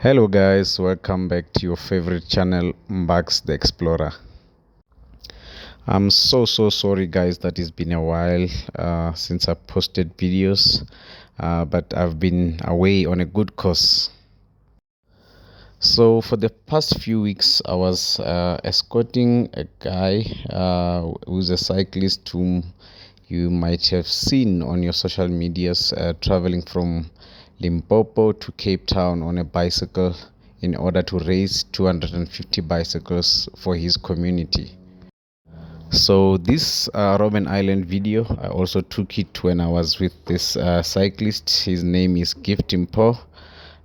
Hello guys, welcome back to your favorite channel, Mbakz The Explorer. I'm so sorry guys that it's been a while since I posted videos, but I've been away on a good cause. So for the past few weeks I was escorting a guy who's a cyclist whom you might have seen on your social medias traveling from Limpopo to Cape Town on a bicycle in order to raise 250 bicycles for his community. So this Robben Island video, I also took it when I was with this cyclist. His name is Giftimpo.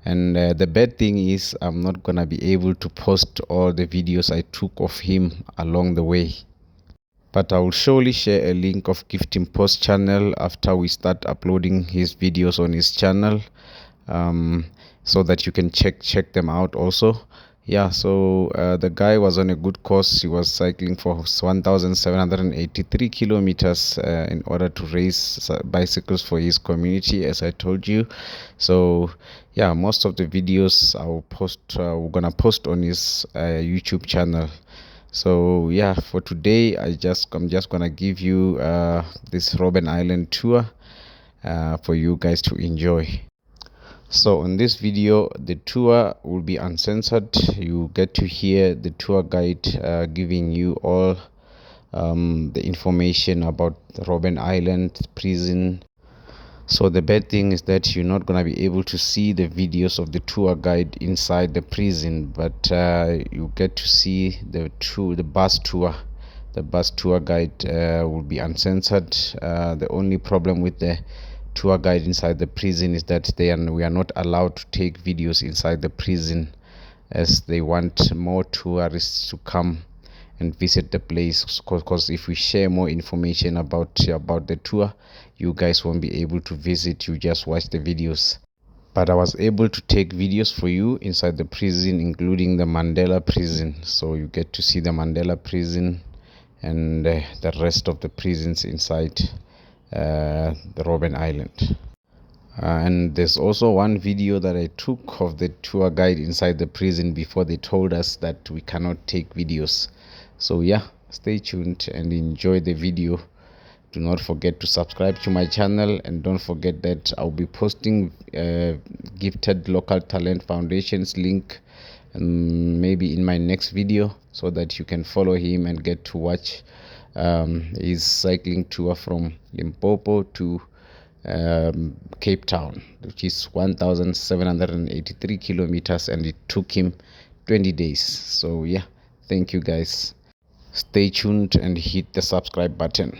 And the bad thing is I'm not gonna be able to post all the videos I took of him along the way. But I will surely share a link of Giftimpo's channel after we start uploading his videos on his channel, so that you can check them out also. Yeah, so the guy was on a good course. He was cycling for 1,783 kilometers in order to raise bicycles for his community, as I told you. So yeah, most of the videos we're gonna post on his YouTube channel. So yeah, for today I'm just gonna give you this Robben Island tour for you guys to enjoy. So on this video the tour will be uncensored. You get to hear the tour guide giving you all the information about Robben Island prison. So the bad thing is that you're not gonna be able to see the videos of the tour guide inside the prison, but you get to see the bus tour. The bus tour guide will be uncensored. The only problem with the tour guide inside the prison is that we are not allowed to take videos inside the prison, as they want more tourists to come and visit the place, because if we share more information about the tour, you guys won't be able to visit. You just watch the videos. But I was able to take videos for you inside the prison, including the Mandela prison, so you get to see the Mandela prison and the rest of the prisons inside the Robben Island. And there's also one video that I took of the tour guide inside the prison before they told us that we cannot take videos. So yeah, stay tuned and enjoy the video. Do not forget to subscribe to my channel, and don't forget that I'll be posting Gifted Local Talent Foundation's link maybe in my next video, so that you can follow him and get to watch his cycling tour from Limpopo to Cape Town, which is 1,783 kilometers, and it took him 20 days. So yeah, thank you guys. Stay tuned and hit the subscribe button.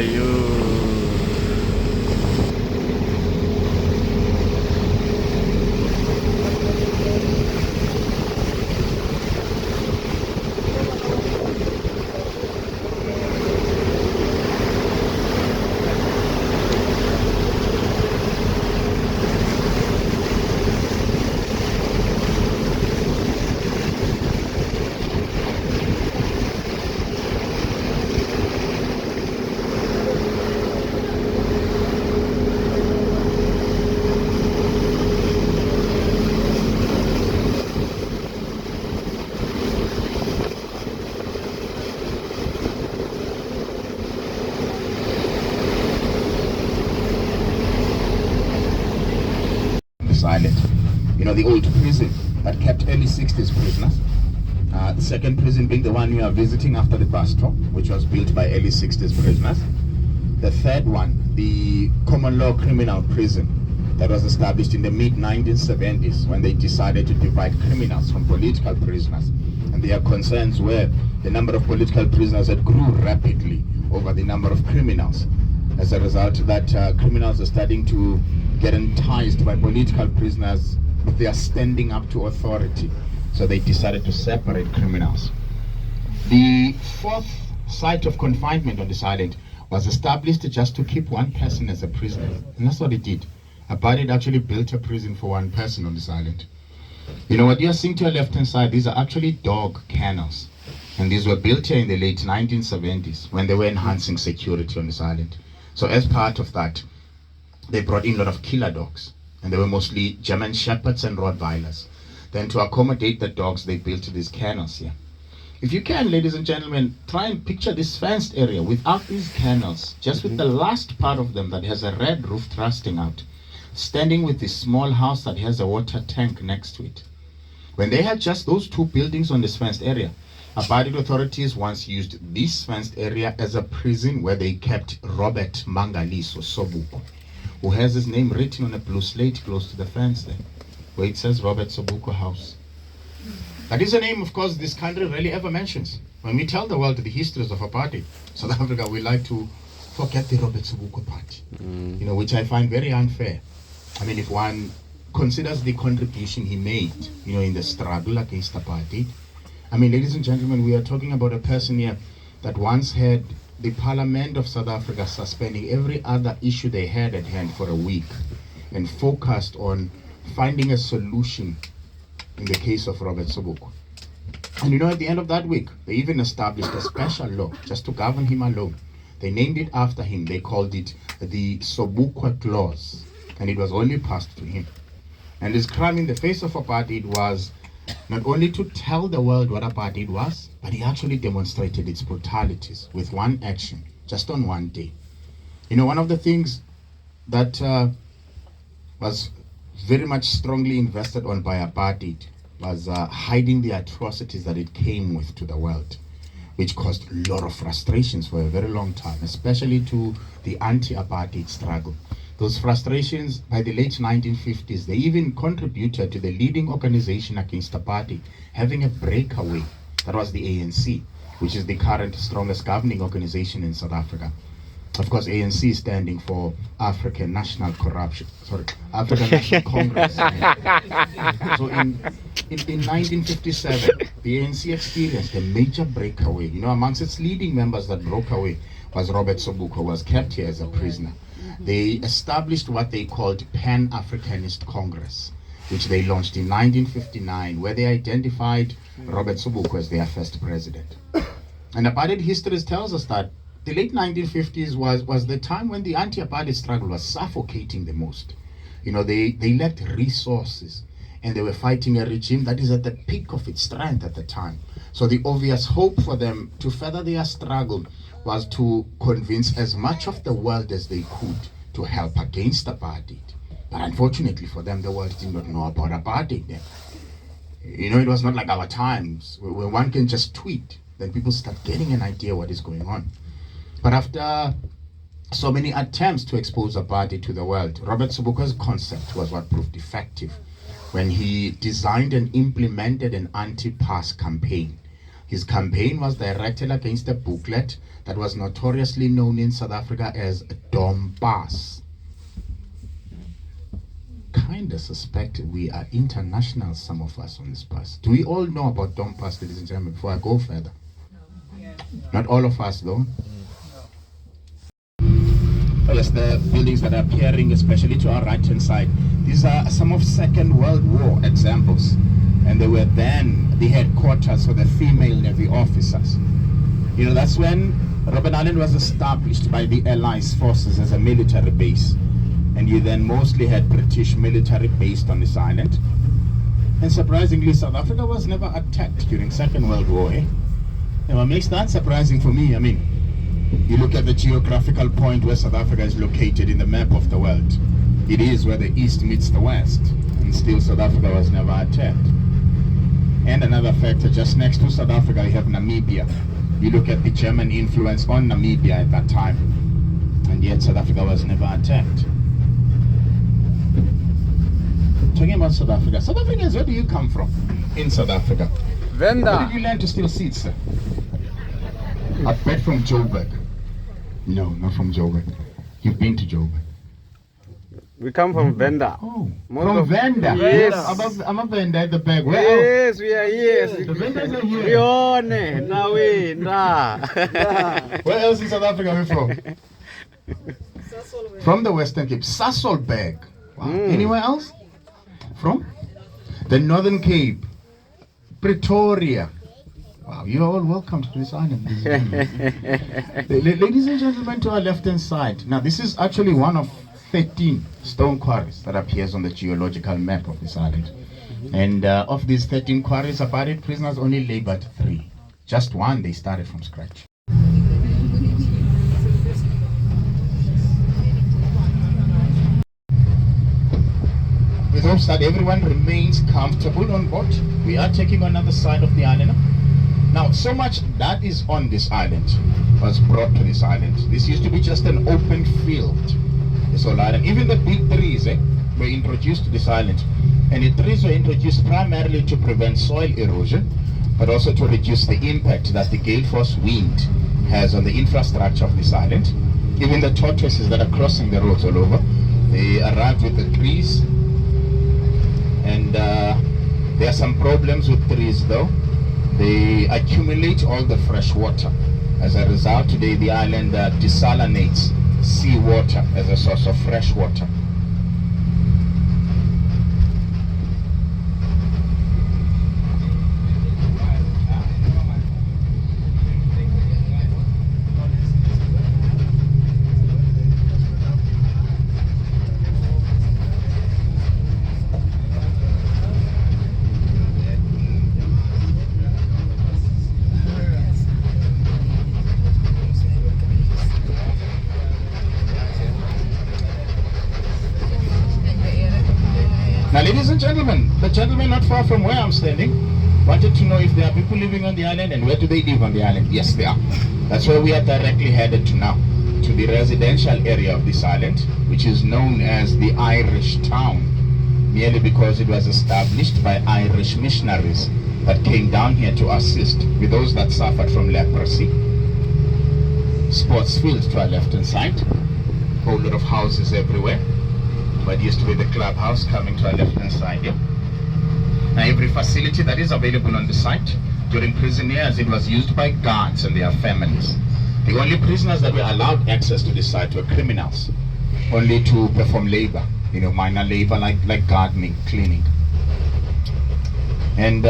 you. Island. You know, the old prison that kept early 60s prisoners. The second prison being the one we are visiting after the bus stop, which was built by early 60s prisoners. The third one, the common law criminal prison that was established in the mid-1970s when they decided to divide criminals from political prisoners. And their concerns were the number of political prisoners that grew rapidly over the number of criminals. As a result, that criminals are starting to get enticed by political prisoners with their standing up to authority. So they decided to separate criminals. The fourth site of confinement on this island was established just to keep one person as a prisoner. And that's what it did. Apartheid actually built a prison for one person on this island. You know what you're seeing to your left-hand side, these are actually dog kennels. And these were built here in the late 1970s when they were enhancing security on this island. So as part of that, they brought in a lot of killer dogs. And they were mostly German Shepherds and Rottweilers. Then to accommodate the dogs, they built these kennels here. If you can, ladies and gentlemen, try and picture this fenced area without these kennels, just with the last part of them that has a red roof thrusting out, standing with this small house that has a water tank next to it. When they had just those two buildings on this fenced area, apartheid authorities once used this fenced area as a prison where they kept Robert Sebokwe, who has his name written on a blue slate close to the fence there, where it says Robert Sebokwe House. That is a name, of course, this country rarely ever mentions. When we tell the world the histories of apartheid, South Africa, we like to forget the Robert Sebokwe part, you know, which I find very unfair. I mean, if one considers the contribution he made, you know, in the struggle against apartheid. I mean, ladies and gentlemen, we are talking about a person here that once had the Parliament of South Africa suspending every other issue they had at hand for a week and focused on finding a solution in the case of Robert Sebokwe. And you know, at the end of that week, they even established a special law just to govern him alone. They named it after him. They called it the Sebokwe Clause, and it was only passed to him. And his crime in the face of apartheid was not only to tell the world what apartheid was, but he actually demonstrated its brutalities with one action, just on one day. You know, one of the things that was very much strongly invested on by apartheid was hiding the atrocities that it came with to the world, which caused a lot of frustrations for a very long time, especially to the anti-apartheid struggle. Those frustrations, by the late 1950s, they even contributed to the leading organization against apartheid having a breakaway. That was the ANC, which is the current strongest governing organization in South Africa. Of course, ANC standing for African National Congress. So in 1957, the ANC experienced a major breakaway. You know, amongst its leading members that broke away was Robert Sebokwe, who was kept here as a prisoner. They established what they called Pan-Africanist Congress, which they launched in 1959, where they identified Robert Sebokwe as their first president. And apartheid history tells us that the late 1950s was the time when the anti-apartheid struggle was suffocating the most. You know, they lacked resources, and they were fighting a regime that is at the peak of its strength at the time. So the obvious hope for them to further their struggle was to convince as much of the world as they could to help against apartheid. But unfortunately for them, the world did not know about apartheid then. You know, it was not like our times where one can just tweet, then people start getting an idea what is going on. But after so many attempts to expose apartheid to the world, Robert Sebokwe's concept was what proved effective when he designed and implemented an anti-pass campaign His campaign was directed against a booklet that was notoriously known in South Africa as Dom Pass. Kind of suspect we are international, some of us on this bus. Do we all know about Dom Pass, ladies and gentlemen, before I go further? Yeah. Not all of us, though. Oh, yes, the buildings that are appearing, especially to our right-hand side, these are some of Second World War examples. And they were then the headquarters for the female Navy officers. You know, that's when Robben Island was established by the Allies forces as a military base. And you then mostly had British military based on this island. And surprisingly, South Africa was never attacked during Second World War. And what makes that surprising for me, I mean, you look at the geographical point where South Africa is located in the map of the world. It is where the East meets the West. And still South Africa was never attacked. And another factor, just next to South Africa, you have Namibia. You look at the German influence on Namibia at that time. And yet South Africa was never attacked. Talking about South Africa. South Africans, where do you come from in South Africa? Venda. Where did you learn to steal seats, sir? I bet from Joburg. No, not from Joburg. You've been to Joburg. We come from Venda. Oh, from Venda? Yes. I'm a Venda at the back. Where Yes, we are here. The Vendas are here. Rione, Nawe, Na. Where else in South Africa are we from? From the Western Cape. Sasolburg. Wow. Anywhere else? From? The Northern Cape. Pretoria. Wow, you're all welcome to this island. Ladies and gentlemen, to our left-hand side. Now, this is actually one of 13 stone quarries that appears on the geological map of this island. And of these 13 quarries, apartheid prisoners only labored 3. Just one, they started from scratch. We hope that everyone remains comfortable on board. We are taking on another side of the island. Now, so much that is on this island was brought to this island. This used to be just an open field. This whole island, even the big trees were introduced to this island. And the trees were introduced primarily to prevent soil erosion, but also to reduce the impact that the gale force wind has on the infrastructure of this island. Even the tortoises that are crossing the roads all over, they arrived with the trees. And there are some problems with trees though. They accumulate all the fresh water. As a result, today the island desalinates seawater as a source of fresh water. Now, ladies and gentlemen, the gentleman not far from where I'm standing wanted to know if there are people living on the island and where do they live on the island. Yes, they are. That's where we are directly headed to now, to the residential area of this island, which is known as the Irish Town, merely because it was established by Irish missionaries that came down here to assist with those that suffered from leprosy. Sports fields to our left hand side, a whole lot of houses everywhere. But used to be the clubhouse coming to our left-hand side here. Now, every facility that is available on the site during prison years, it was used by guards and their families. The only prisoners that were allowed access to this site were criminals, only to perform labor, minor labor like gardening, cleaning. And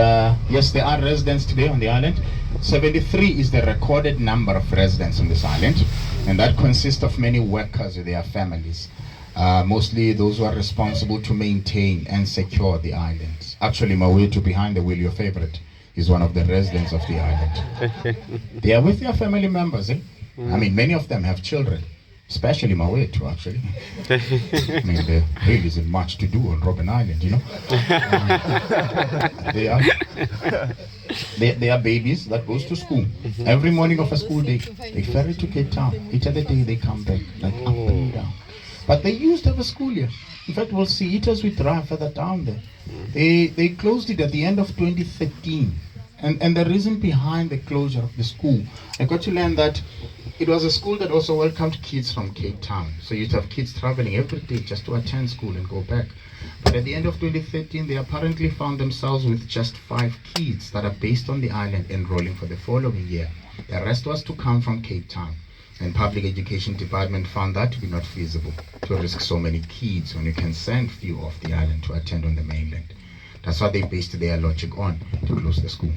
yes, there are residents today on the island. 73 is the recorded number of residents on this island, and that consists of many workers with their families. Mostly those who are responsible to maintain and secure the island. Actually, Mawetu behind the wheel, your favorite, is one of the residents of the island. They are with their family members. I mean, many of them have children, especially Mawetu, actually. I mean, there really isn't much to do on Robben Island, They are babies that goes to school. Every morning of a school day, they ferry to Cape Town. Each other day they come back, like up and down. But they used to have a school here. In fact, we'll see it as we drive further down there. They closed it at the end of 2013 And the reason behind the closure of the school, I got to learn that it was a school that also welcomed kids from Cape Town. So you'd have kids traveling every day just to attend school and go back. But at the end of 2013, they apparently found themselves with just 5 kids that are based on the island enrolling for the following year. The rest was to come from Cape Town. And Public Education Department found that to be not feasible, to risk so many kids when you can send few off the island to attend on the mainland. That's what they based their logic on, to close the school.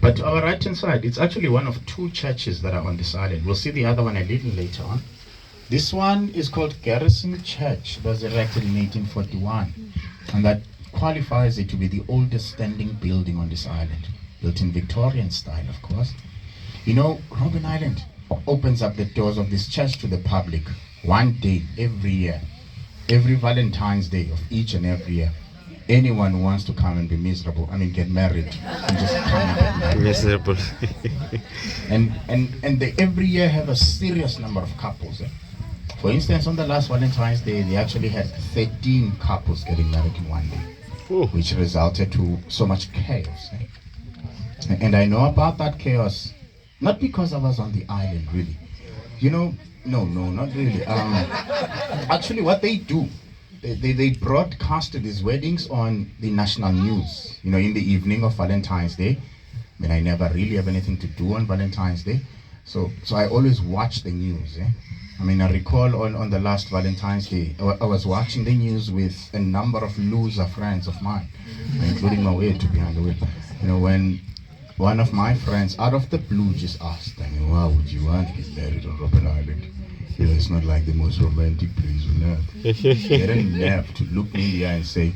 But to our right hand side, it's actually one of 2 churches that are on this island. We'll see the other one a little later on. This one is called Garrison Church. It was erected in 1841, and that qualifies it to be the oldest standing building on this island, built in Victorian style, of course. You know, Robben Island opens up the doors of this church to the public one day every year, every Valentine's Day of each and every year. Anyone who wants to come and be miserable, get married, and just come and get married. Miserable. and they every year have a serious number of couples. For instance, on the last Valentine's Day, they actually had 13 couples getting married in one day, which resulted to so much chaos. And I know about that chaos, not because I was on the island, really. No, not really. Actually, what they do, they broadcast these weddings on the national news, in the evening of Valentine's Day. I never really have anything to do on Valentine's Day, so I always watch the news. I recall on the last Valentine's Day, I was watching the news with a number of loser friends of mine, including my way to behind the wheel. When one of my friends, out of the blue, just asked, why would you want to get married on Robben Island? It's not like the most romantic place on earth. They didn't have to look me in the eye and say,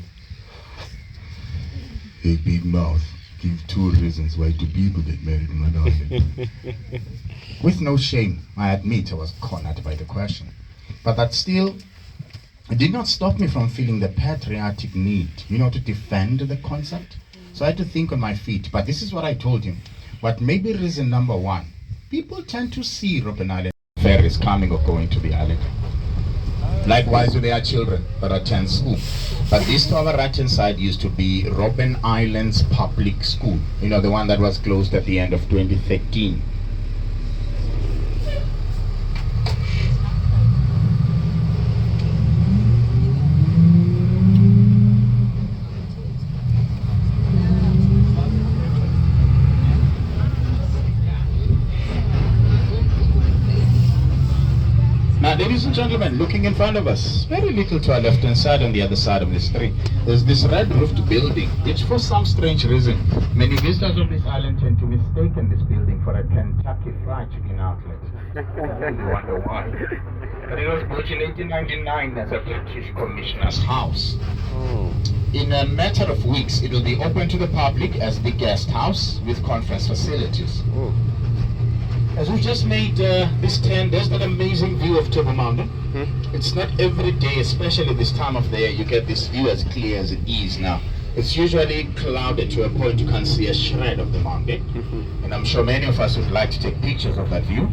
"Hey, big mouth, give 2 reasons why 2 people get married on Robben Island." With no shame, I admit I was cornered by the question. But that still, it did not stop me from feeling the patriotic need, to defend the concept. So I had to think on my feet. But this is what I told him. What may be reason number 1, people tend to see Robben Island ferries coming or going to the island. Likewise with their children that attend school. But this, to our right hand side, used to be Robben Island's public school. The one that was closed at the end of 2013. Now, ladies and gentlemen, looking in front of us, very little to our left hand side on the other side of the street, there's this red roofed building, which for some strange reason, many visitors of this island tend to mistake this building for a Kentucky Fried Chicken outlet. I wonder why. But it was built in 1899 as a British Commissioner's house. In a matter of weeks, it will be open to the public as the guest house with conference facilities. As we just made this turn, there's that amazing view of Table Mountain. It's not every day, especially this time of the year, you get this view as clear as it is now. It's usually clouded to a point you can't see a shred of the mountain. And I'm sure many of us would like to take pictures of that view.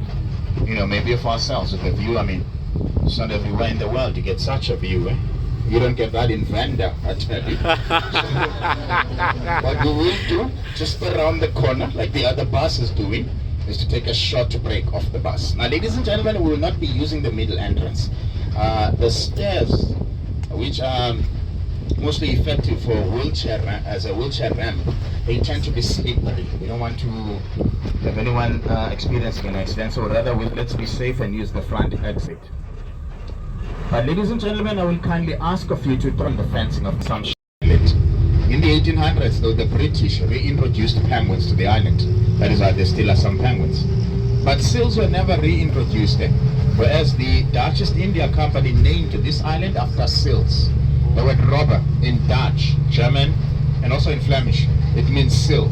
Maybe of ourselves with the view. It's not everywhere in the world you get such a view. You don't get that in Vanda, I tell you. What we will do, just around the corner, like the other bus is doing, is to take a short break off the bus. Now, ladies and gentlemen, we will not be using the middle entrance. The stairs, which are mostly effective for as a wheelchair ramp, they tend to be slippery. We don't want to have anyone experiencing an accident, so rather let's be safe and use the front exit. But ladies and gentlemen, I will kindly ask of you to turn the fencing of some shit. In the 1800s, though, the British reintroduced penguins to the island. That is why there still are some penguins. But seals were never reintroduced there, whereas the Dutch East India Company named this island after seals. The word robber in Dutch, German, and also in Flemish, it means seal.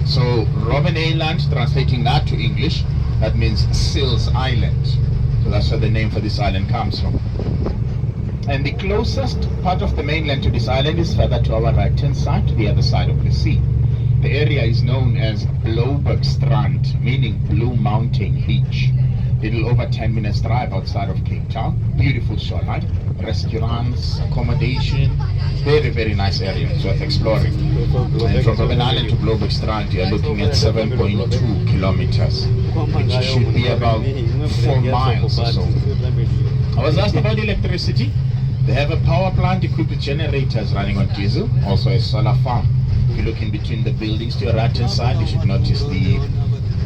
So Robben Island, translating that to English, that means Seals Island. So that's where the name for this island comes from. And the closest part of the mainland to this island is further to our right hand side, to the other side of the sea. The area is known as Blaubergstrand, meaning Blue Mountain Beach. little over 10 minutes drive outside of Cape Town. Beautiful shoreline, restaurants, accommodation, very, very nice area. It's worth exploring. And from Robben Island to Mbakz, you are looking at 7.2 kilometers, which should be about 4 miles or so. I was asked about electricity. They have a power plant equipped with generators running on diesel, also a solar farm. If you look in between the buildings to your right hand side, you should notice the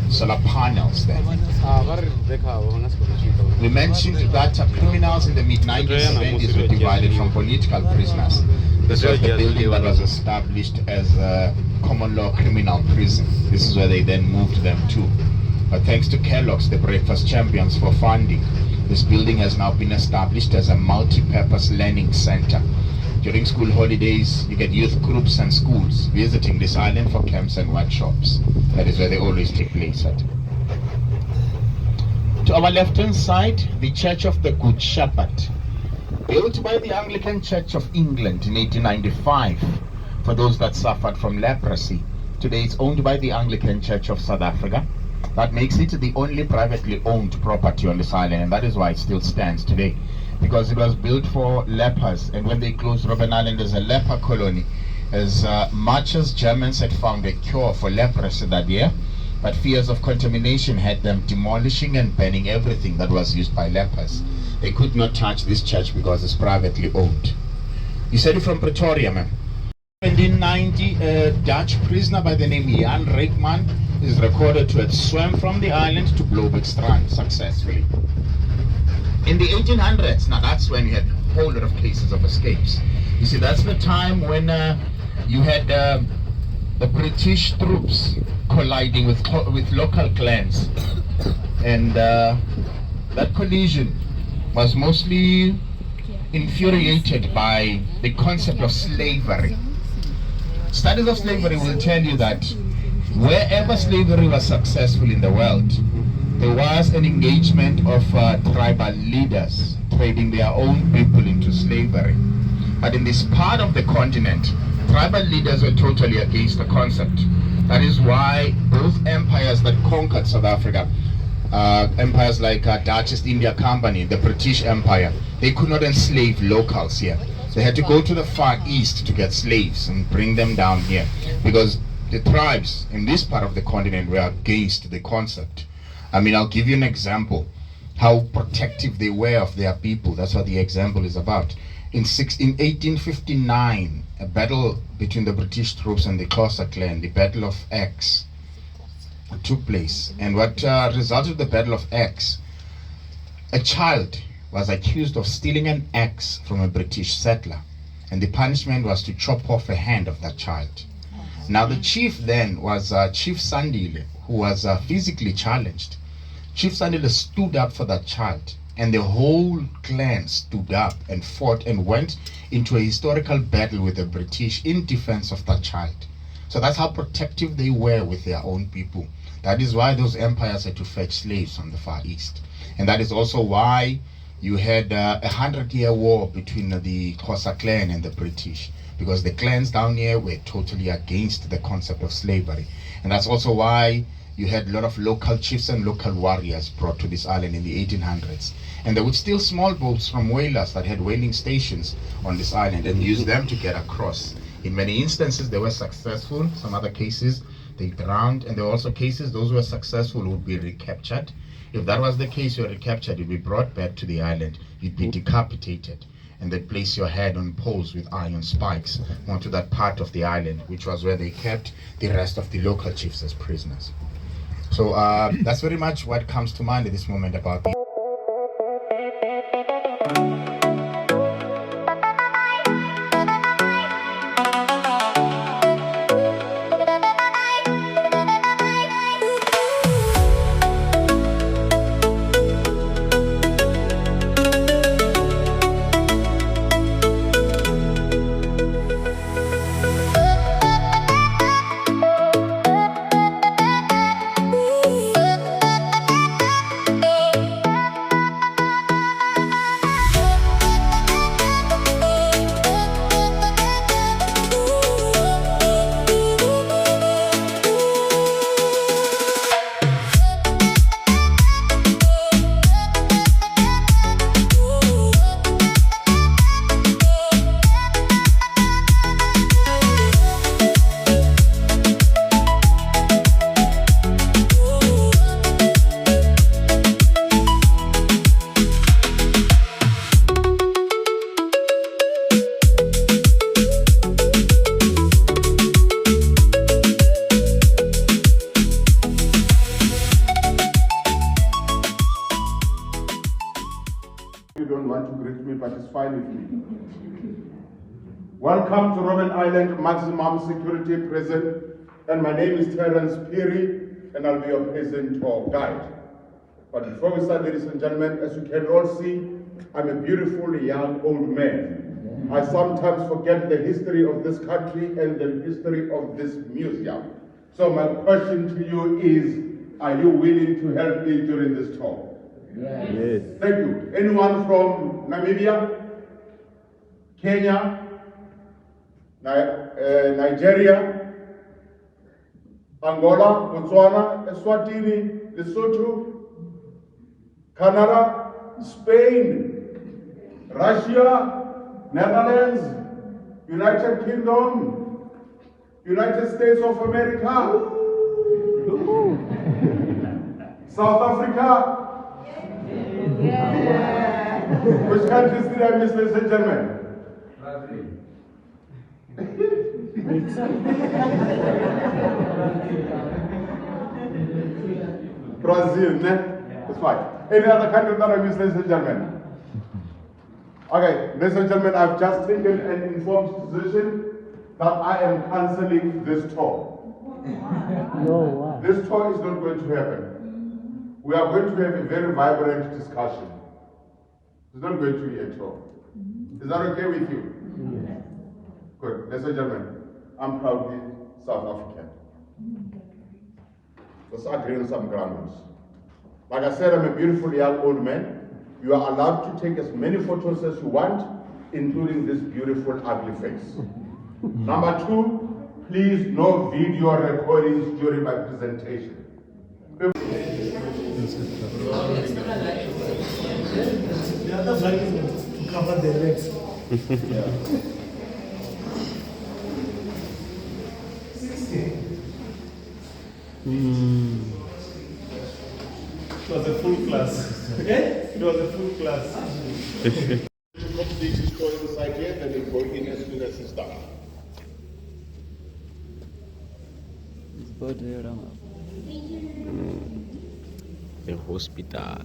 solar panels there. We mentioned that criminals in the mid-1970s were divided from political prisoners. This was the building that was established as a common law criminal prison. This is where they then moved them to. But thanks to Kellogg's, the breakfast champions, for funding, this building has now been established as a multi-purpose learning center. During school holidays, you get youth groups and schools visiting this island for camps and workshops. That is where they always take place at. To our left-hand side, the Church of the Good Shepherd, built by the Anglican Church of England in 1895 for those that suffered from leprosy. Today it's owned by the Anglican Church of South Africa. That makes it the only privately owned property on this island, and that is why it still stands today, because it was built for lepers. And when they closed Robben Island as a leper colony, as much as Germans had found a cure for leprosy that year, but fears of contamination had them demolishing and burning everything that was used by lepers. They could not touch this church because it's privately owned. You said it from Pretoria, ma'am. In 1990, a Dutch prisoner by the name Jan Reekman is recorded to have swam from the island to Mbakz successfully. In the 1800s, now that's when you had a whole lot of cases of escapes. You see, that's the time when you had the British troops colliding with local clans. And that collision was mostly infuriated by the concept of slavery. Studies of slavery will tell you that wherever slavery was successful in the world, there was an engagement of tribal leaders trading their own people into slavery. But in this part of the continent, tribal leaders were totally against the concept. That is why both empires that conquered South Africa, empires like Dutch East India Company, the British Empire, they could not enslave locals here. They had to go to the Far East to get slaves and bring them down here, because the tribes in this part of the continent were against the concept. I mean, I'll give you an example how protective they were of their people. That's what the example is about. In 1859, a battle between the British troops and the Xhosa clan, the Battle of X, took place. And what resulted in the Battle of X, a child was accused of stealing an axe from a British settler, and the punishment was to chop off a hand of that child. Now the chief then was Chief Sandile, who was physically challenged. Chief Sandile stood up for that child, and the whole clan stood up and fought and went into a historical battle with the British in defense of that child. So that's how protective they were with their own people. That is why those empires had to fetch slaves from the Far East. And that is also why you had a 100-year war between the Xhosa clan and the British, because the clans down here were totally against the concept of slavery. And that's also why you had a lot of local chiefs and local warriors brought to this island in the 1800s. And they would steal small boats from whalers that had whaling stations on this island and use them to get across. In many instances, they were successful. Some other cases, they drowned. And there were also cases, those who were successful would be recaptured. If that was the case, you were recaptured, you'd be brought back to the island, you'd be decapitated, and they'd place your head on poles with iron spikes onto that part of the island, which was where they kept the rest of the local chiefs as prisoners. So that's very much what comes to mind at this moment about the but it's fine with me. Welcome to Robben Island Maximum Security Prison, and my name is Terence Peary, and I'll be your prison tour guide. But before we start, ladies and gentlemen, as you can all see, I'm a beautiful young old man. I sometimes forget the history of this country and the history of this museum. So my question to you is, are you willing to help me during this tour? Yes. Thank you. Anyone from Namibia, Kenya, Nigeria, Angola, Botswana, Eswatini, Lesotho, Canada, Spain, Russia, Netherlands, United Kingdom, United States of America, South Africa. Which countries did I miss, ladies and gentlemen? Brazil, ne? That's fine. Any other country that I miss, ladies and gentlemen? Okay, ladies and gentlemen, I've just taken an informed decision that I am cancelling this tour. No, why? This tour is not going to happen. We are going to have a very vibrant discussion. It's not going to be a tour. Is that okay with you? Yes. Good. Ladies and gentlemen, I'm proudly South African. Let's agree on some ground rules. Like I said, I'm a beautiful young old man. You are allowed to take as many photos as you want, including this beautiful ugly face. Number two, please no video recordings during my presentation. The other side is to cover the legs. It was a full class. Okay? It was a full class. To complete his course inside here, then he'll go in as soon as he's done. The hospital.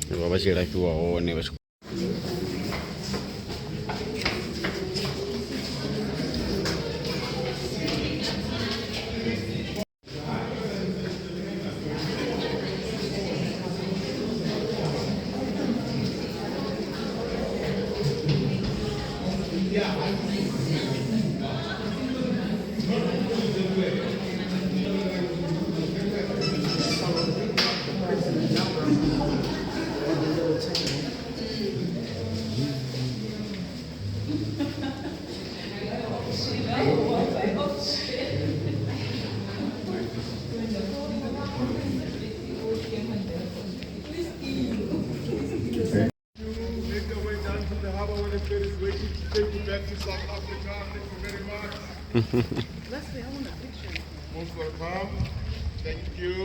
Baba chira kiwa one bashku. Is waiting to take you back to South Africa. Thank you very much. Leslie, I want a picture. Most welcome. Thank you.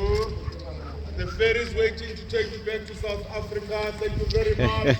The ferry is waiting to take you back to South Africa. Thank you very much.